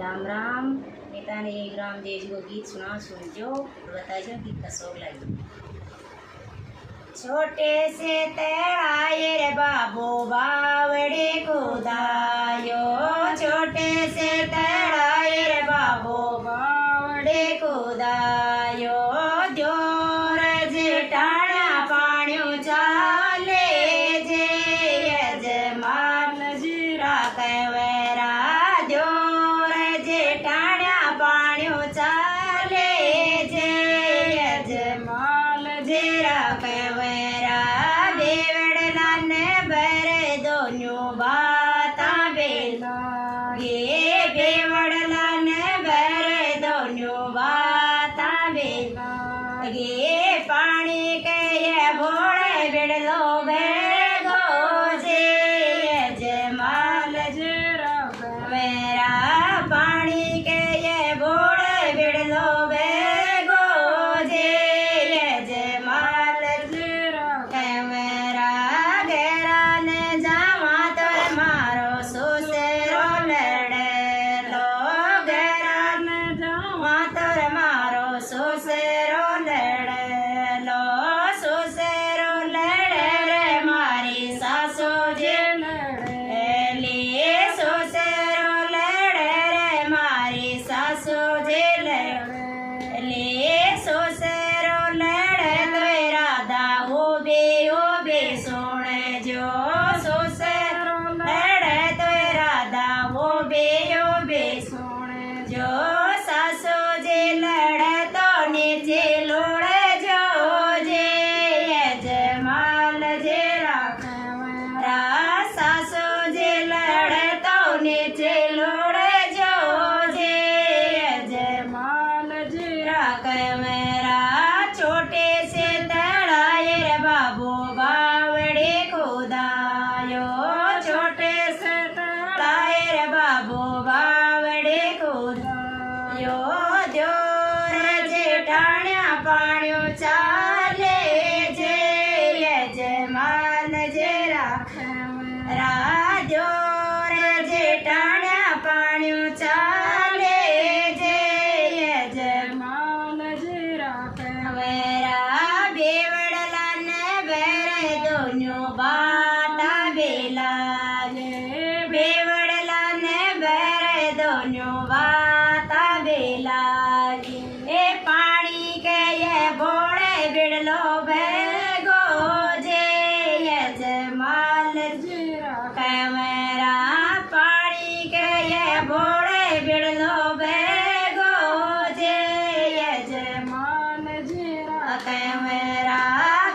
राम राम। नेता ने एक राम देश को गीत सुना, सुनजो और बताइए गीत का शौक लगे। छोटे से तेड़ाए रे बाबू बावड़े खुदायो, छोटे से तेड़ाए रे बाबू बावड़े खुदायो। जोर जेठाणा पाण्यो चाले जे यजमान जीरा कहवेरा। जोर जेठाणा पाण्यो चाले जे यजमान जीरा कहवेरा। बेवड़ला ने भरे दोन्यो बाता बेला गे, बेवड़ला ने भरे दोन्यो बाता बेला गे। पानी के ये भोले बिड़लो बेगो जे यजमाल जीरा कहवेरा। पानी के ये भोले बिड़लो बेगो जे यजमाल जीरा कहवेरा। गेरा ने जावा तो मारो सुसेरो लड़े लो, गेरा ने जावा तो मारो सुसेरो लड़े लो। सुसेरो लड़े रे मारी सासू जी लड़े लिए, सुसेरो लड़े रे मारी सासू जी लड़े लिए। सुसेरो लड़े तो राधा उबे उबे सुने जो, सुसेरो लड़े तो राधा उबे उबे सुने जो। सासू जी लड़े तो नीचे लोड़े जो जे यजमाल जीरा कहवेरा। सासू जी लड़े तो नीचे लोड़े जो जे यजमाल जीरा कहवेरा। छोटे से तड़ाए रे बाबू बावड़े खुदायो, छोटे से तड़ाए रे बाबू बावड़े खुदायो। जोर जेठाण्या पाण्यो चाले जे यजमान जीरा कहवेरा। जोर जेठाण्या पाण्यो चाले जे यजमान जीरा कहवेरा। बेवड़ला ने बेरे दोन्यो बाता बेला गे, बेवड़ला ने बेरे दोन्यो बाता बेला गे। पानी के ये भोले बिड़लो बेगो जे यजमाल जीरा कहवेरा। पानी के ये भोले बिड़लो बेगो जे यजमान जीरा कहवेरा।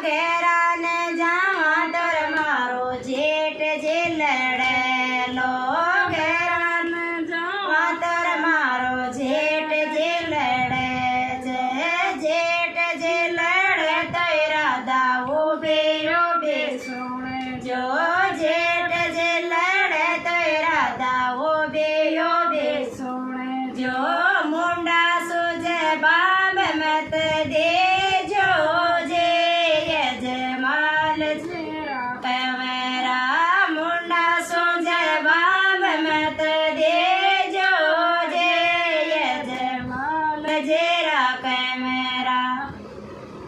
गेरा ने जावा तोर मारो जेठ जे लड़े लो, गेरा ने जावा तोर मारो जेठ जे लड़े जे। जेठ जे लड़े तो राधा उबे उबे सुने जो, जेठ जे लड़े तो राधा उबे उबे सुने जो। मुंडा सुजे बाब मत दे जो जे यजमाल